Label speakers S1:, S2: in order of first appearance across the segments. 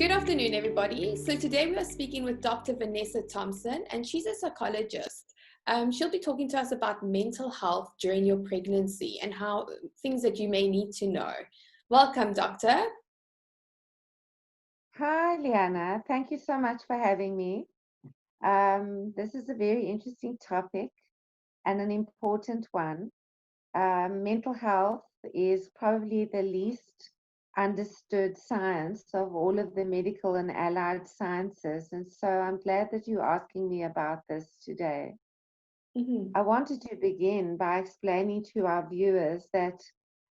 S1: Good afternoon, everybody. So today we are speaking with Dr. Vanessa Thompson, and she's a psychologist. She'll be talking to us about mental health during your pregnancy and how things that you may need to know. Welcome, Doctor.
S2: Hi, Liana. Thank you so much for having me. This is a very interesting topic and an important one. Mental health is probably the least understood science of all of the medical and allied sciences. And so I'm glad that you're asking me about this today.
S1: Mm-hmm.
S2: I wanted to begin by explaining to our viewers that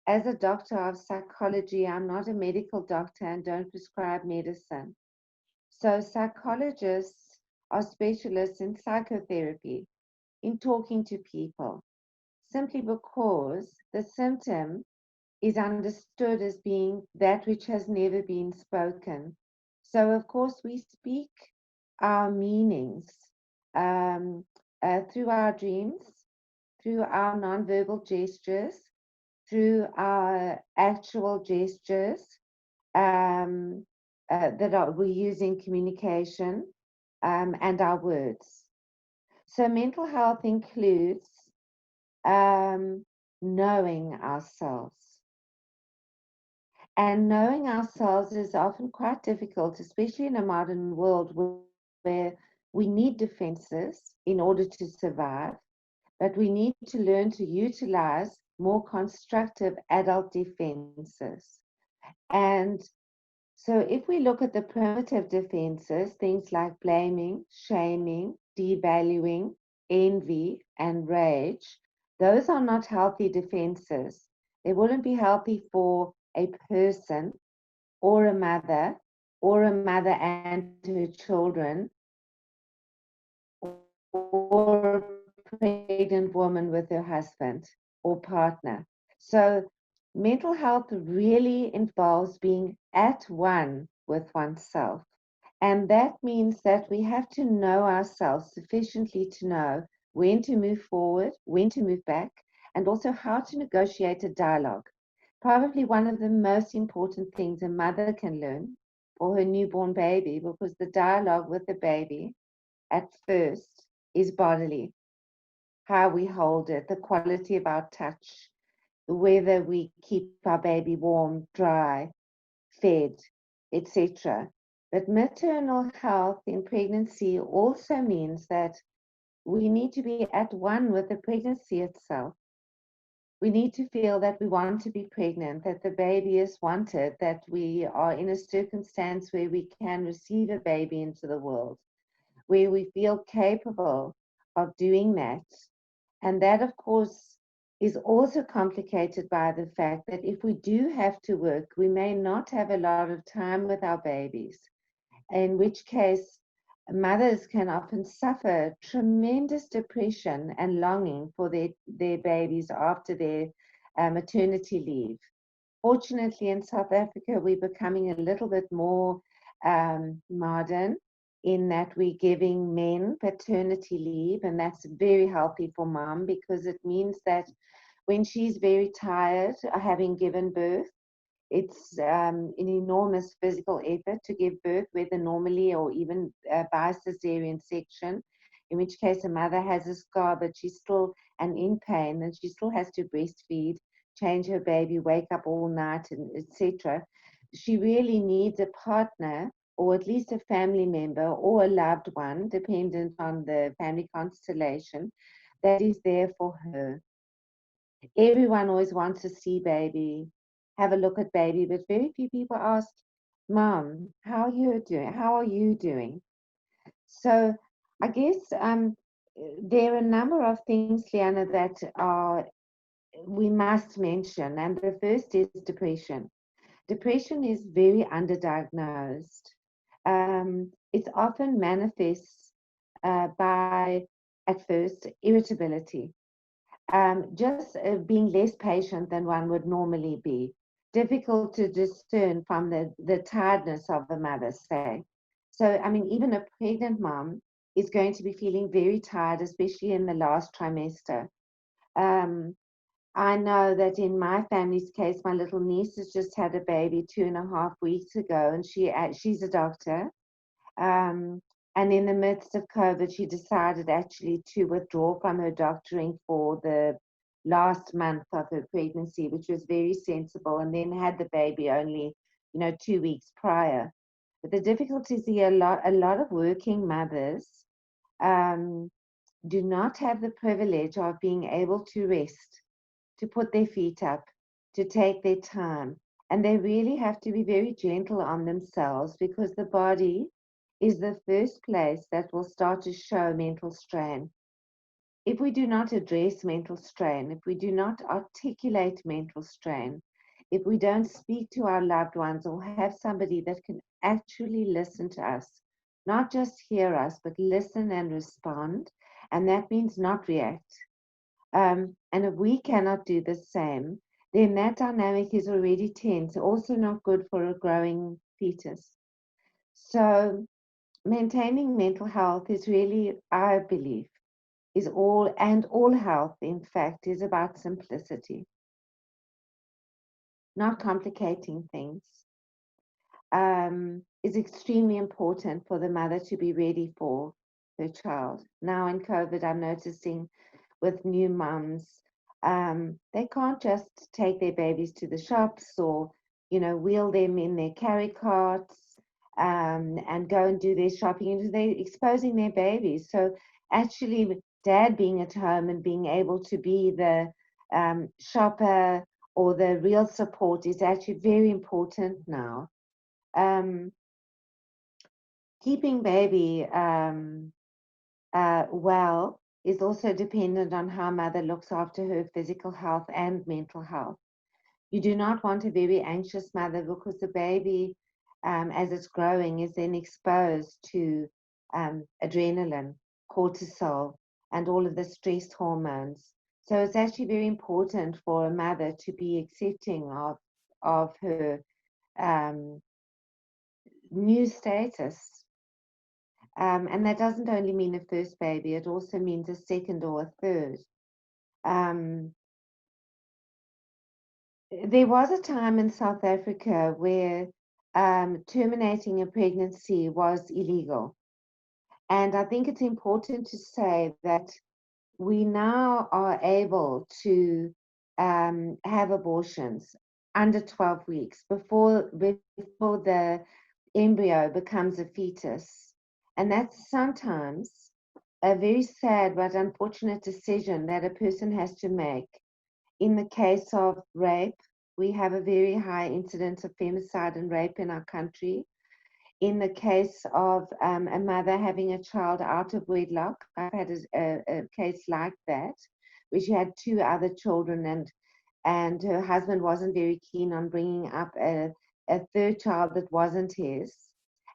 S2: as a doctor of psychology, I'm not a medical doctor and don't prescribe medicine. So psychologists are specialists in psychotherapy, in talking to people, simply because the symptom is understood as being that which has never been spoken. So, of course, we speak our meanings um, through our dreams, through our nonverbal gestures, through our actual gestures we use in communication, and our words. So mental health includes um, knowing ourselves. And knowing ourselves is often quite difficult, especially in a modern world where we need defenses in order to survive, but we need to learn to utilize more constructive adult defenses. And so if we look at the primitive defenses, things like blaming, shaming, devaluing, envy, and rage, those are not healthy defenses. They wouldn't be healthy for a person or a mother and her children, or a pregnant woman with her husband or partner. So mental health really involves being at one with oneself. And that means that we have to know ourselves sufficiently to know when to move forward, when to move back, and also how to negotiate a dialogue. Probably one of the most important things a mother can learn for her newborn baby, because the dialogue with the baby at first is bodily, how we hold it, the quality of our touch, whether we keep our baby warm, dry, fed, etc. But maternal health in pregnancy also means that we need to be at one with the pregnancy itself. We need to feel that we want to be pregnant, that the baby is wanted, that we are in a circumstance where we can receive a baby into the world, where we feel capable of doing that. And that, of course, is also complicated by the fact that if we do have to work, we may not have a lot of time with our babies, in which case mothers can often suffer tremendous depression and longing for their babies after their maternity leave. Fortunately, in South Africa, we're becoming a little bit more modern in that we're giving men paternity leave, and that's very healthy for mom because it means that when she's very tired having given birth, it's an enormous physical effort to give birth, whether normally or even by cesarean section, in which case a mother has a scar, but she's still and in pain, and she still has to breastfeed, change her baby, wake up all night, and etc. She really needs a partner, or at least a family member or a loved one, dependent on the family constellation, that is there for her. Everyone always wants to see baby, have a look at baby, but very few people ask, Mom, how are you doing? How are you doing? So I guess there are a number of things, Liana, that we must mention. And the first is depression. Depression is very underdiagnosed. It often manifests by, at first, irritability, just being less patient than one would normally be, difficult to discern from the tiredness of the mother, say. So, I mean, even a pregnant mom is going to be feeling very tired, especially in the last trimester. Um, I know that in my family's case, my little niece has just had a baby 2.5 weeks ago, and she's a doctor. Um, and in the midst of COVID, she decided actually to withdraw from her doctoring for the last month of her pregnancy, which was very sensible, and then had the baby only, 2 weeks prior. But the difficulties here, a lot of working mothers um, do not have the privilege of being able to rest, to put their feet up, to take their time. And they really have to be very gentle on themselves, because the body is the first place that will start to show mental strain. If we do not address mental strain, if we do not articulate mental strain, if we don't speak to our loved ones or have somebody that can actually listen to us, not just hear us, but listen and respond, and that means not react. And if we cannot do the same, then that dynamic is already tense, also not good for a growing fetus. So maintaining mental health is really, I believe, is all health, in fact, is about simplicity, not complicating things. Is extremely important for the mother to be ready for her child. Now in COVID, I'm noticing with new mums, they can't just take their babies to the shops or, wheel them in their carry carts and go and do their shopping. They're exposing their babies. So actually, dad being at home and being able to be the shopper or the real support is actually very important now. Um, Keeping baby well is also dependent on how mother looks after her physical health and mental health. You do not want a very anxious mother, because the baby, as it's growing, is then exposed to adrenaline, cortisol, and all of the stress hormones. So it's actually very important for a mother to be accepting of her um, new status. And that doesn't only mean a first baby, it also means a second or a third. Um, there was a time in South Africa where terminating a pregnancy was illegal. And I think it's important to say that we now are able to have abortions under 12 weeks before the embryo becomes a fetus. And that's sometimes a very sad but unfortunate decision that a person has to make. In the case of rape, we have a very high incidence of femicide and rape in our country. In the case of a mother having a child out of wedlock, I've had a case like that, where she had two other children, and her husband wasn't very keen on bringing up a third child that wasn't his.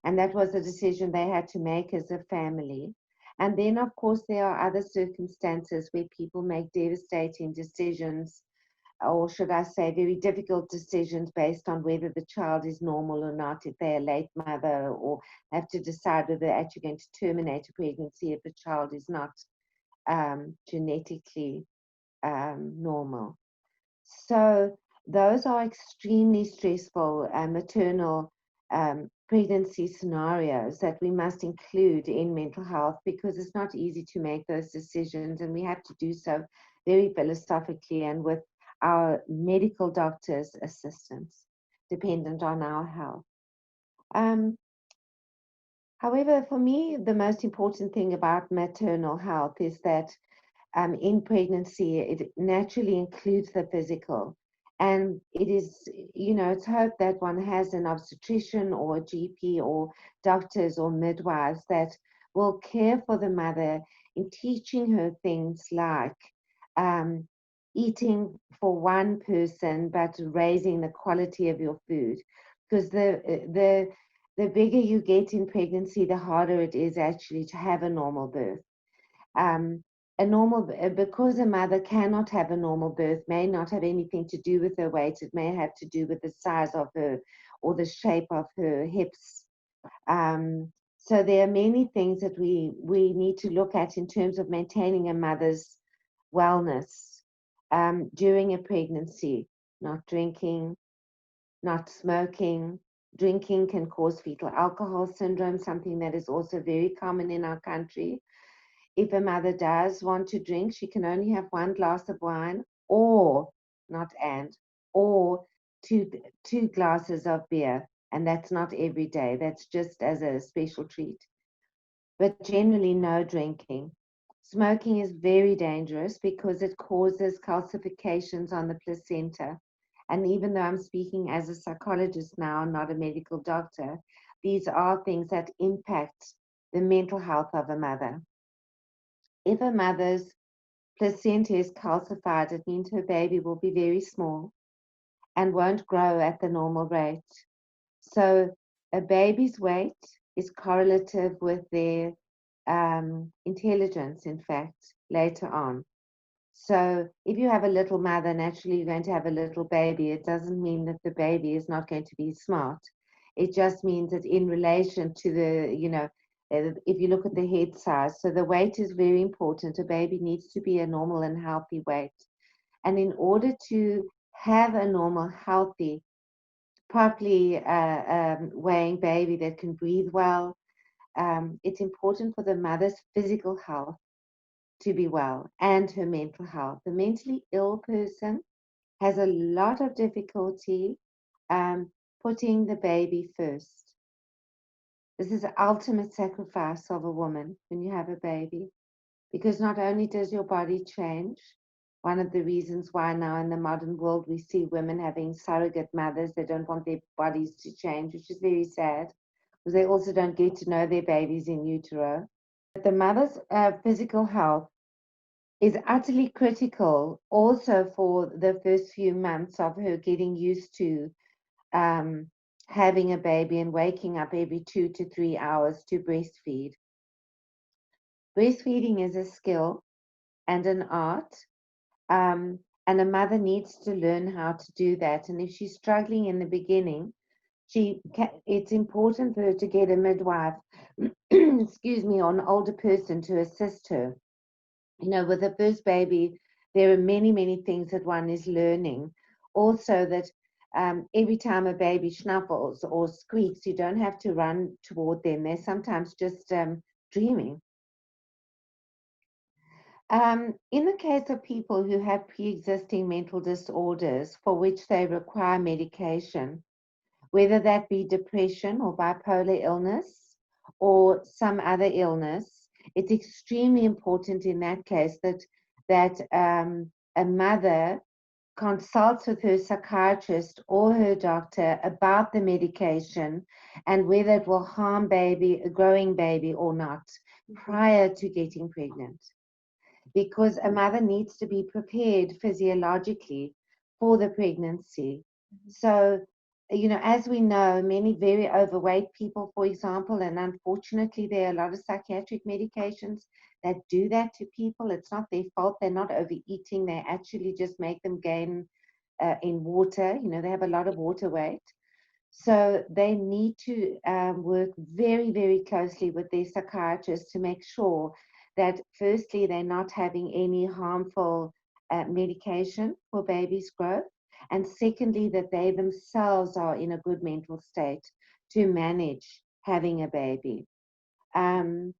S2: And that was a decision they had to make as a family. And then, of course, there are other circumstances where people make devastating decisions, or should I say, very difficult decisions based on whether the child is normal or not, if they're a late mother, or have to decide whether they're actually going to terminate a pregnancy if the child is not genetically normal. So those are extremely stressful maternal pregnancy scenarios that we must include in mental health, because it's not easy to make those decisions, and we have to do so very philosophically and with our medical doctors' assistance, dependent on our health. Um, However, for me, the most important thing about maternal health is that in pregnancy, it naturally includes the physical. And it is, it's hoped that one has an obstetrician or a GP or doctors or midwives that will care for the mother in teaching her things like um, eating for one person, but raising the quality of your food. Because the bigger you get in pregnancy, the harder it is actually to have a normal birth. Um, because a mother cannot have a normal birth may not have anything to do with her weight. It may have to do with the size of her or the shape of her hips. So there are many things that we need to look at in terms of maintaining a mother's wellness. during a pregnancy. Not drinking, not smoking. Drinking can cause fetal alcohol syndrome, something that is also very common in our country. If a mother does want to drink, she can only have one glass of wine, or not and, or two glasses of beer, and that's not every day. That's just as a special treat. But generally, no drinking. Smoking is very dangerous because it causes calcifications on the placenta. And even though I'm speaking as a psychologist now, not a medical doctor, these are things that impact the mental health of a mother. If a mother's placenta is calcified, it means her baby will be very small and won't grow at the normal rate. So a baby's weight is correlative with their intelligence, in fact, later on. So if you have a little mother, naturally you're going to have a little baby. It doesn't mean that the baby is not going to be smart. It just means that in relation to the, if you look at the head size, so the weight is very important. A baby needs to be a normal and healthy weight. And in order to have a normal, healthy, properly weighing baby that can breathe well, it's important for the mother's physical health to be well and her mental health. The mentally ill person has a lot of difficulty putting the baby first. This is the ultimate sacrifice of a woman when you have a baby, because not only does your body change, one of the reasons why now in the modern world we see women having surrogate mothers, they don't want their bodies to change, which is very sad, because they also don't get to know their babies in utero. But the mother's physical health is utterly critical also for the first few months of her getting used to having a baby and waking up every 2 to 3 hours to breastfeed. Breastfeeding is a skill and an art, and a mother needs to learn how to do that. And if she's struggling in the beginning, it's important for her to get a midwife, excuse me, or an older person to assist her. With a first baby, there are many, many things that one is learning. Also, that every time a baby snuffles or squeaks, you don't have to run toward them. They're sometimes just dreaming. In the case of people who have pre-existing mental disorders for which they require medication, whether that be depression or bipolar illness or some other illness, it's extremely important in that case that a mother consults with her psychiatrist or her doctor about the medication and whether it will harm a growing baby or not prior to getting pregnant. Because a mother needs to be prepared physiologically for the pregnancy. So, as we know, many very overweight people, for example, and unfortunately, there are a lot of psychiatric medications that do that to people. It's not their fault. They're not overeating. They actually just make them gain in water. They have a lot of water weight. So they need to work very, very closely with their psychiatrist to make sure that firstly, they're not having any harmful medication for baby's growth. And secondly, that they themselves are in a good mental state to manage having a baby. In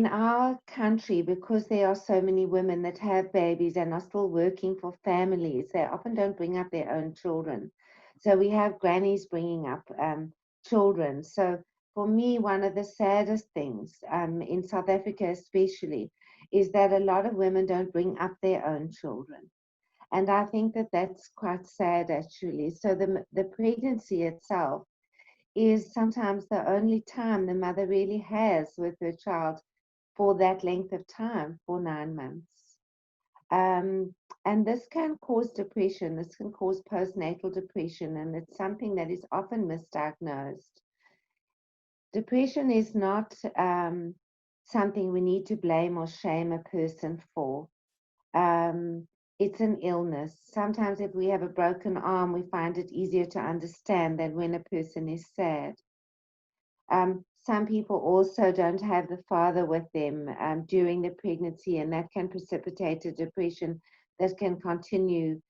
S2: our country, because there are so many women that have babies and are still working for families, they often don't bring up their own children. So we have grannies bringing up children. So for me, one of the saddest things in South Africa especially is that a lot of women don't bring up their own children. And I think that that's quite sad, actually. So the pregnancy itself is sometimes the only time the mother really has with her child for that length of time, for 9 months. And this can cause depression. This can cause postnatal depression, and it's something that is often misdiagnosed. Depression is not something we need to blame or shame a person for. It's an illness. Sometimes if we have a broken arm, we find it easier to understand than when a person is sad. Some people also don't have the father with them during the pregnancy, and that can precipitate a depression that can continue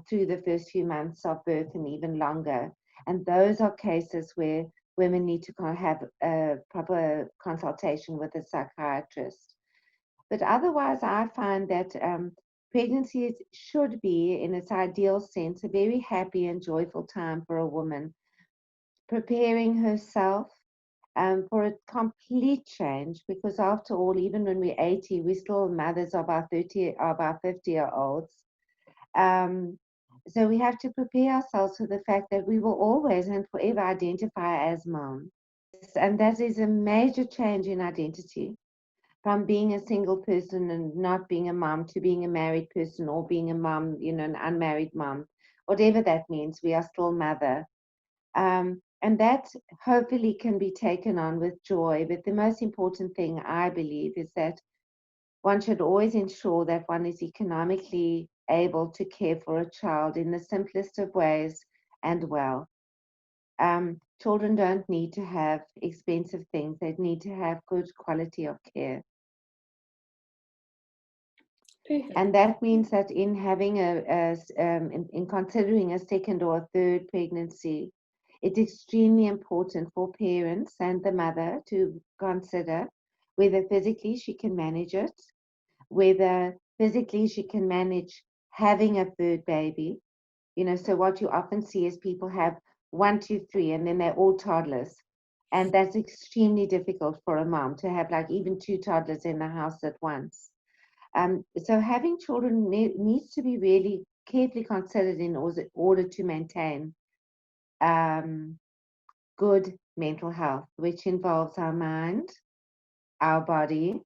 S2: through the first few months of birth and even longer. And those are cases where women need to have a proper consultation with a psychiatrist. But otherwise, I find that pregnancy should be, in its ideal sense, a very happy and joyful time for a woman, preparing herself for a complete change, because after all, even when we're 80, we're still mothers of our 30 of our 50-year-olds. So we have to prepare ourselves for the fact that we will always and forever identify as mom. And that is a major change in identity, from being a single person and not being a mom to being a married person, or being a mom, an unmarried mom. Whatever that means, we are still mother. And that hopefully can be taken on with joy. But the most important thing, I believe, is that one should always ensure that one is economically able to care for a child in the simplest of ways and well. Children don't need to have expensive things. They need to have good quality of care.
S1: Perfect.
S2: And that means that in having in considering a second or a third pregnancy, it's extremely important for parents and the mother to consider whether physically she can manage it, whether physically she can manage having a third baby. So what you often see is people have 1, 2, 3, and then they're all toddlers. And that's extremely difficult for a mom to have like even 2 toddlers in the house at once. So having children needs to be really carefully considered in order to maintain good mental health, which involves our mind, our body,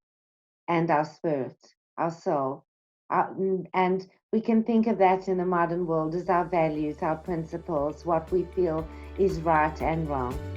S2: and our spirit, our soul. And we can think of that in the modern world as our values, our principles, what we feel is right and wrong.